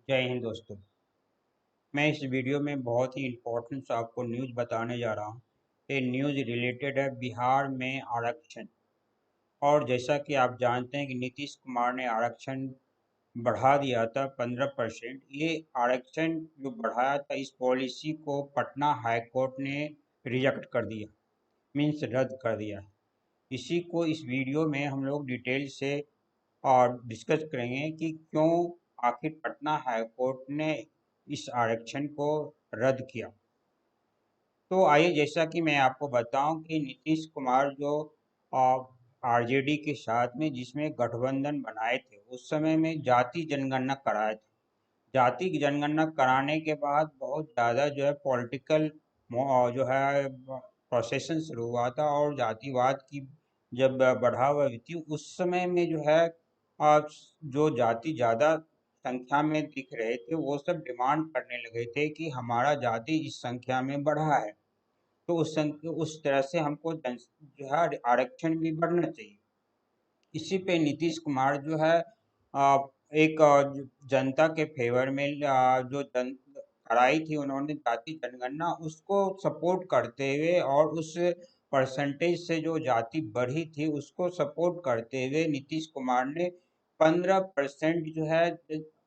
जय हिंद दोस्तों। मैं इस वीडियो में बहुत ही इम्पोर्टेंट आपको न्यूज़ बताने जा रहा हूँ। ये न्यूज़ रिलेटेड है बिहार में आरक्षण। और जैसा कि आप जानते हैं कि नीतीश कुमार ने आरक्षण बढ़ा दिया था 15%। ये आरक्षण जो बढ़ाया था इस पॉलिसी को पटना हाई कोर्ट ने रिजेक्ट कर दिया, मीन्स रद्द कर दिया। इसी को इस वीडियो में हम लोग डिटेल से और डिस्कस करेंगे कि क्यों आखिर पटना हाई कोर्ट ने इस आरक्षण को रद्द किया। तो आइए, जैसा कि मैं आपको बताऊं कि नीतीश कुमार जो आरजेडी के साथ में जिसमें गठबंधन बनाए थे उस समय में जाति जनगणना कराया था। जाति की जनगणना कराने के बाद बहुत ज़्यादा जो है पॉलिटिकल जो है प्रोसेसन शुरू हुआ था और जातिवाद की जब बढ़ावा हुई थी उस समय में जो है आ, जो जाति ज़्यादा संख्या में दिख रहे थे वो सब डिमांड करने लगे थे कि हमारा जाति इस संख्या में बढ़ा है, तो उस तरह से हमको जो है आरक्षण भी बढ़ना चाहिए। इसी पे नीतीश कुमार जो है आ, एक जनता के फेवर में जो जन कराई थी उन्होंने जाति जनगणना, उसको सपोर्ट करते हुए और उस परसेंटेज से जो जाति बढ़ी थी उसको सपोर्ट करते हुए नीतीश कुमार ने 15% जो है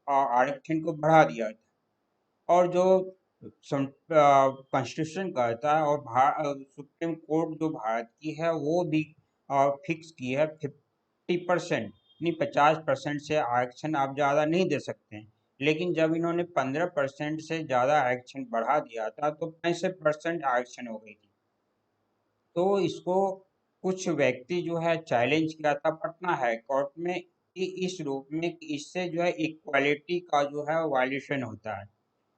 आरक्षण को बढ़ा दिया था। और जो कॉन्स्टिट्यूशन कहता है और सुप्रीम कोर्ट जो भारत की है वो भी फिक्स की है 50%, नहीं 50% से आरक्षण आप ज़्यादा नहीं दे सकते हैं। लेकिन जब इन्होंने 15% से ज़्यादा आरक्षण बढ़ा दिया था तो 65% आरक्षण हो गई थी। तो इसको कुछ व्यक्ति जो है चैलेंज किया था पटना हाई कोर्ट में कि इस रूप में कि इससे जो है इक्वालिटी का जो है वायलेशन होता है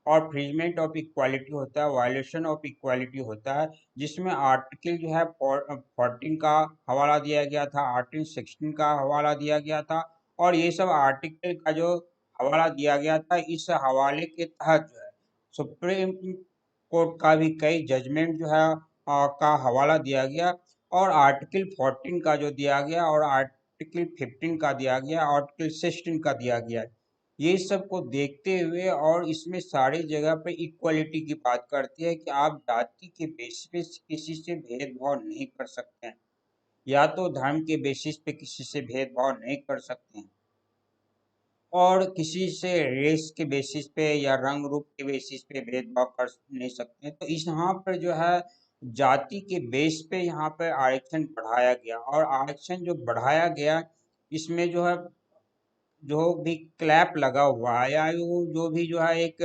और फ्रीजमेंट ऑफ इक्वालिटी होता है, वायलेशन ऑफ इक्वालिटी होता है, जिसमें आर्टिकल जो है 14 का हवाला दिया गया था, आर्टिकल 16 का हवाला दिया गया था। और ये सब आर्टिकल का जो हवाला दिया गया था इस हवाले के तहत जो है सुप्रीम कोर्ट का भी कई जजमेंट जो है का हवाला दिया गया। और आर्टिकल 14 का जो दिया गया और आर्टिकल 15 का दिया गया, आर्टिकल 16 का दिया गया, ये सब को देखते हुए और इसमें सारी जगह पे इक्वलिटी की बात करती है कि आप जाति के बेसिस पे किसी से भेदभाव नहीं कर सकते हैं, या तो धर्म के बेसिस पे किसी से भेदभाव नहीं कर सकते हैं, और किसी से रेस के बेसिस पे या रंग रूप के बेसिस पे भेदभाव कर नहीं सकते हैं। तो इस यहाँ पर जो है जाति के बेस पे यहाँ पर आरक्षण बढ़ाया गया, और आरक्षण जो बढ़ाया गया इसमें जो है जो भी क्लैप लगा हुआ है या वो जो भी जो है एक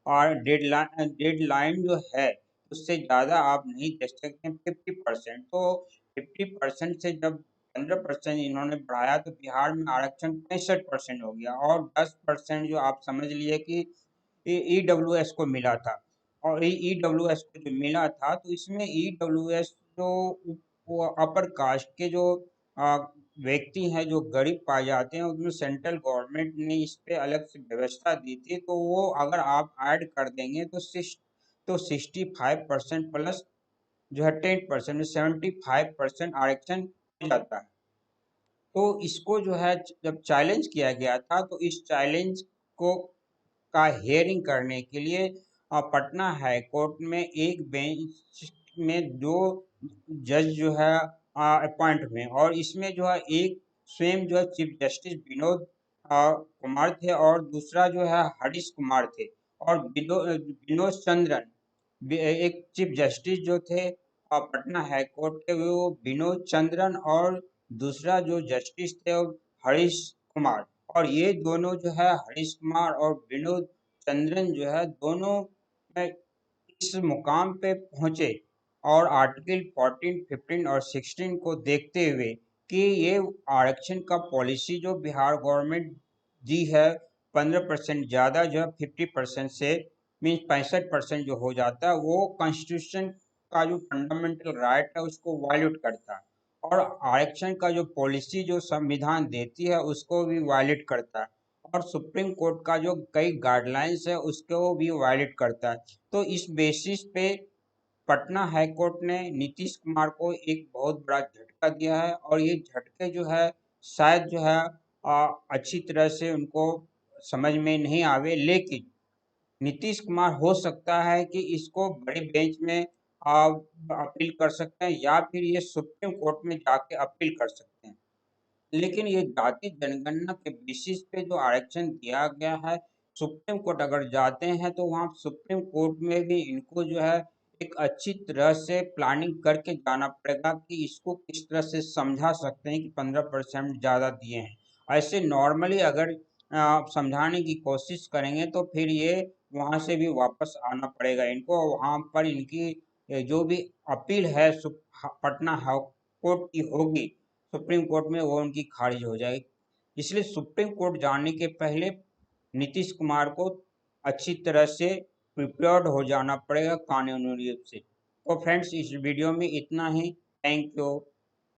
और डेडलाइन जो है उससे ज़्यादा आप नहीं दे सकते 50%। तो 50% से जब 15% इन्होंने बढ़ाया तो बिहार में आरक्षण 65% हो गया, और 10% जो आप समझ लिए कि ईडब्ल्यूएस को मिला था। और ईडब्ल्यूएस को जो मिला था तो इसमें ईडब्ल्यूएस जो वो अपर कास्ट के जो आ, व्यक्ति हैं जो गरीब पाए जाते हैं उसमें सेंट्रल गवर्नमेंट ने इस पे अलग से व्यवस्था दी थी, तो वो अगर आप ऐड कर देंगे तो 65% प्लस जो है 10% में 75% आरक्षण हो जाता है। तो इसको जो है जब चैलेंज किया गया था तो इस चैलेंज को का हेयरिंग करने के लिए पटना हाई कोर्ट में एक बेंच में दो जज जो है अपॉइंट हुए, और इसमें जो है एक स्वयं जो है चीफ जस्टिस विनोद कुमार थे और दूसरा जो है हरीश कुमार थे। और विनोद चंद्रन एक चीफ जस्टिस जो थे पटना हाई कोर्ट के वो विनोद चंद्रन, और दूसरा जो जस्टिस थे वो हरीश कुमार। और ये दोनों जो है हरीश कुमार और विनोद चंद्रन जो है दोनों इस मुकाम पे पहुंचे और आर्टिकल 14, 15 और 16 को देखते हुए कि ये आरक्षण का पॉलिसी जो बिहार गवर्नमेंट दी है 15% ज़्यादा जो है 50% से मीन्स 65% जो हो जाता है वो कॉन्स्टिट्यूशन का जो फंडामेंटल राइट है उसको वायलेट करता है, और आरक्षण का जो पॉलिसी जो संविधान देती है उसको भी वायलेट करता है, और सुप्रीम कोर्ट का जो कई गाइडलाइंस है उसको भी वायलेट करता है। तो इस बेसिस पे पटना हाई कोर्ट ने नीतीश कुमार को एक बहुत बड़ा झटका दिया है, और ये झटके जो है शायद जो है अच्छी तरह से उनको समझ में नहीं आवे, लेकिन नीतीश कुमार हो सकता है कि इसको बड़े बेंच में अपील कर सकते हैं या फिर ये सुप्रीम कोर्ट में जाके अपील कर सकते हैं। लेकिन ये जाति जनगणना के बेसिस पे जो आरक्षण दिया गया है, सुप्रीम कोर्ट अगर जाते हैं तो वहाँ सुप्रीम कोर्ट में भी इनको जो है एक अच्छी तरह से प्लानिंग करके जाना पड़ेगा कि इसको किस तरह से समझा सकते हैं कि 15% ज़्यादा दिए हैं। ऐसे नॉर्मली अगर समझाने की कोशिश करेंगे तो फिर ये वहाँ से भी वापस आना पड़ेगा इनको, वहाँ पर इनकी जो भी अपील है पटना हाई कोर्ट की होगी सुप्रीम कोर्ट में, वो उनकी खारिज हो जाएगी। इसलिए सुप्रीम कोर्ट जाने के पहले नीतीश कुमार को अच्छी तरह से प्रिपेयर्ड हो जाना पड़ेगा कानूनी रूप से। तो फ्रेंड्स, इस वीडियो में इतना ही। Thank you.